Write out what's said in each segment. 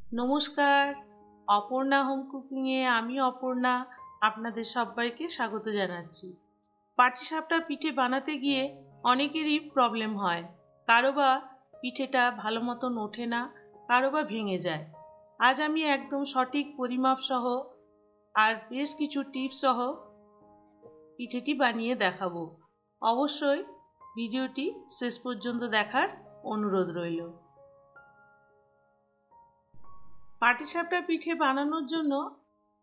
নমস্কার, অপর্ণা হোম কুকিংয়ে আমি অপর্ণা আপনাদের সবাইকে স্বাগত জানাচ্ছি। পাটিসাপটা পিঠে বানাতে গিয়ে অনেকেরই প্রবলেম হয়। কারো বা পিঠেটা ভালো মতন ওঠে না, কারো বা ভেঙে যায়। আজ আমি একদম সঠিক পরিমাপ সহ আর বেশ কিছু টিপস সহ পিঠেটি বানিয়ে দেখাবো। অবশ্যই ভিডিওটি শেষ পর্যন্ত দেখার অনুরোধ রইল। পাটিসাপটা পিঠে বানানোর জন্য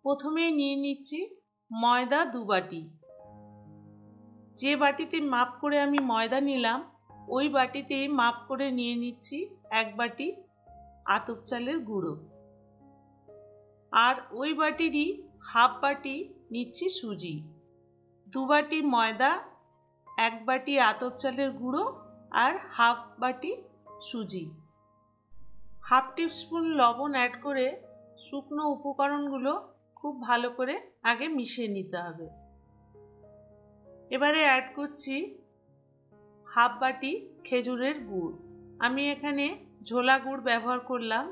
প্রথমেই নিয়ে নিচ্ছি ময়দা 2 বাটি। যে বাটিতে মাপ করে আমি ময়দা নিলাম ওই বাটিতেই মাপ করে নিয়ে নিচ্ছি 1 বাটি আতপ চালের গুঁড়ো, আর ওই বাটিরই হাফ বাটি নিচ্ছি সুজি। 2 বাটি ময়দা, 1 বাটি আতপ চালের গুঁড়ো আর হাফ বাটি সুজি। হাফ টিস্পুন লবণ অ্যাড করে শুকনো উপকরণগুলো খুব ভালো করে আগে মিশিয়ে নিতে হবে। এবারে অ্যাড করছি হাফ বাটি খেজুরের গুড়। আমি এখানে ঝোলা গুড় ব্যবহার করলাম,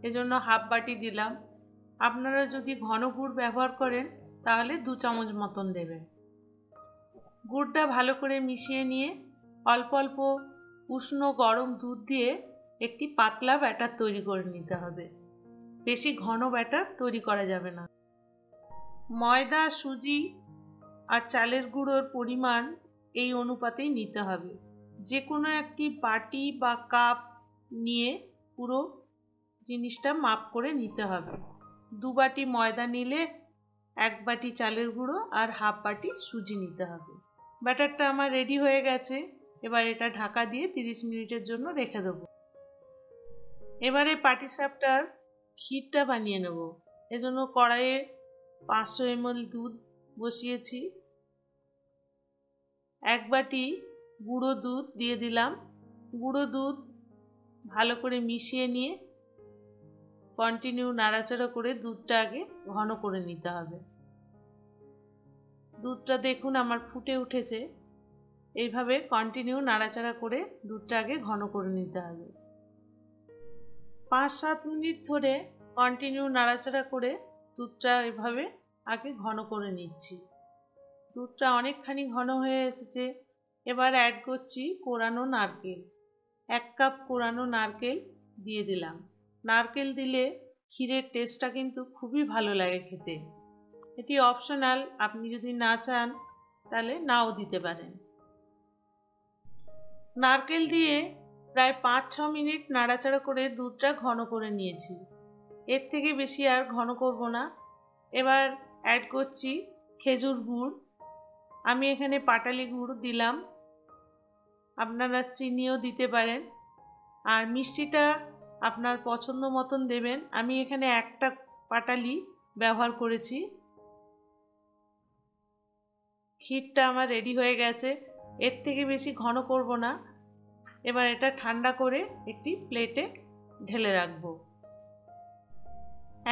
এজন্য হাফ বাটি দিলাম। আপনারা যদি ঘন গুড় ব্যবহার করেন তাহলে 2 চামচ মতন দেবেন। গুড়টা ভালো করে মিশিয়ে নিয়ে অল্প অল্প উষ্ণ গরম দুধ দিয়ে একটি পাতলা ব্যাটার তৈরি করে নিতে হবে। বেশি ঘন ব্যাটার তৈরি করা যাবে না। ময়দা, সুজি আর চালের গুঁড়োর পরিমাণ এই অনুপাতেই নিতে হবে। যে কোনো একটি বাটি বা কাপ নিয়ে পুরো জিনিসটা মাপ করে নিতে হবে। 2 বাটি ময়দা নিলে 1 বাটি চালের গুঁড়ো আর হাফ বাটি সুজি নিতে হবে। ব্যাটারটা আমার রেডি হয়ে গেছে। এবার এটা ঢাকা দিয়ে 30 মিনিটের জন্য রেখে দেবো। এবারে পাটিসাপটার ক্ষীরটা বানিয়ে নেব। এজন্য কড়াইয়ে 500 ml দুধ বসিয়েছি। 1 বাটি গুঁড়ো দুধ দিয়ে দিলাম। গুঁড়ো দুধ ভালো করে মিশিয়ে নিয়ে কন্টিনিউ নাড়াচাড়া করে দুধটা আগে ঘন করে নিতে হবে। দুধটা দেখুন আমার ফুটে উঠেছে। এইভাবে কন্টিনিউ নাড়াচাড়া করে দুধটা আগে ঘন করে নিতে হবে। 5-7 মিনিট ধরে কন্টিনিউ নাড়াচাড়া করে দুধটা এভাবে আগে ঘন করে নিচ্ছি। দুধটা অনেকখানি ঘন হয়ে এসেছে। এবার অ্যাড করছি কোরানো নারকেল। 1 কাপ কোরানো নারকেল দিয়ে দিলাম। নারকেল দিলে ক্ষীরের টেস্টটা কিন্তু খুবই ভালো লাগে খেতে। এটি অপশনাল, আপনি যদি না চান তাহলে নাও দিতে পারেন। নারকেল দিয়ে প্রায় 5-6 মিনিট নাড়াচাড়া করে দুধটা ঘন করে নিয়েছি। এর থেকে বেশি আর ঘন করব না। এবার অ্যাড করছি খেজুর গুড়। আমি এখানে পাটালি গুড় দিলাম, আপনারা চিনিও দিতে পারেন। আর মিষ্টিটা আপনার পছন্দ মতন দেবেন। আমি এখানে 1টা পাটালি ব্যবহার করেছি। ক্ষীরটা আমার রেডি হয়ে গেছে। এর থেকে বেশি ঘন করব না। এবার এটা ঠান্ডা করে একটি প্লেটে ঢেলে রাখব।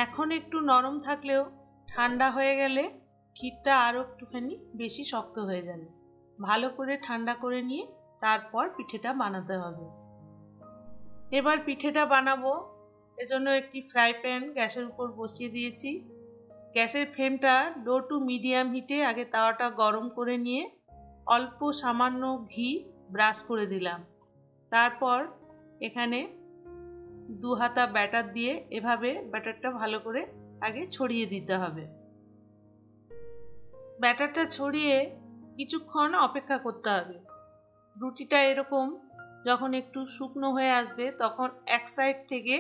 এখন একটু নরম থাকলেও ঠান্ডা হয়ে গেলে ক্ষীরটা আরও একটুখানি বেশি শক্ত হয়ে যাবে। ভালো করে ঠান্ডা করে নিয়ে তারপর পিঠেটা বানাতে হবে। এবার পিঠেটা বানাবো। এজন্য একটি ফ্রাই প্যান গ্যাসের উপর বসিয়ে দিয়েছি। গ্যাসের ফ্লেমটা লো টু মিডিয়াম হিটে আগে তাওয়াটা গরম করে নিয়ে অল্প সামান্য ঘি ব্রাশ করে দিলাম। তারপর এখানে 2 হাতা ব্যাটার দিয়ে এভাবে ব্যাটারটা ভালো করে আগে ছড়িয়ে দিতে হবে। ব্যাটারটা ছড়িয়ে কিছুক্ষণ অপেক্ষা করতে হবে। রুটিটা এরকম যখন একটু শুকনো হয়ে আসবে তখন এক সাইড থেকে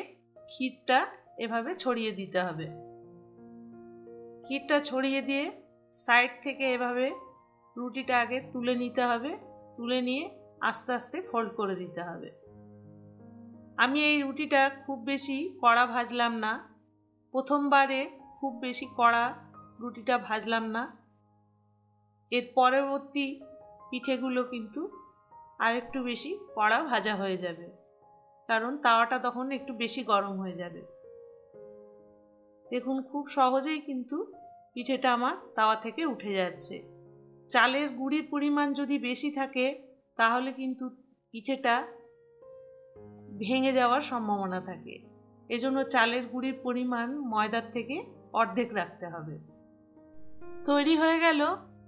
ক্ষীরটা এভাবে ছড়িয়ে দিতে হবে। ক্ষীরটা ছড়িয়ে দিয়ে সাইড থেকে এভাবে রুটিটা আগে তুলে নিতে হবে। তুলে নিয়ে আস্তে আস্তে ফোল্ড করে দিতে হবে। আমি এই রুটিটা খুব বেশি কড়া ভাজলাম না। প্রথমবারে খুব বেশি কড়া রুটিটা ভাজলাম না। এর পরবর্তী পিঠেগুলো কিন্তু আরেকটু বেশি কড়া ভাজা হয়ে যাবে, কারণ তাওয়াটা তখন একটু বেশি গরম হয়ে যাবে। দেখুন খুব সহজেই কিন্তু পিঠেটা আমার তাওয়া থেকে উঠে যাচ্ছে। চালের গুঁড়ির পরিমাণ যদি বেশি থাকে তাহলে কিন্তু পিঠেটা ভেঙে যাওয়ার সম্ভাবনা থাকে। এজন্য চালের গুঁড়ির পরিমাণ ময়দার থেকে অর্ধেক রাখতে হবে। তৈরি হয়ে গেল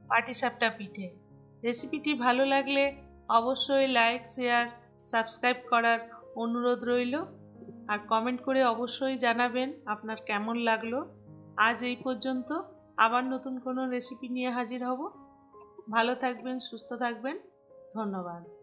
পাটিসাপটা পিঠে। রেসিপিটি ভালো লাগলে অবশ্যই লাইক, শেয়ার, সাবস্ক্রাইব করার অনুরোধ রইল। আর কমেন্ট করে অবশ্যই জানাবেন আপনার কেমন লাগলো। আজ এই পর্যন্ত, আবার নতুন কোনো রেসিপি নিয়ে হাজির হব। ভালো থাকবেন, সুস্থ থাকবেন। ধন্যবাদ।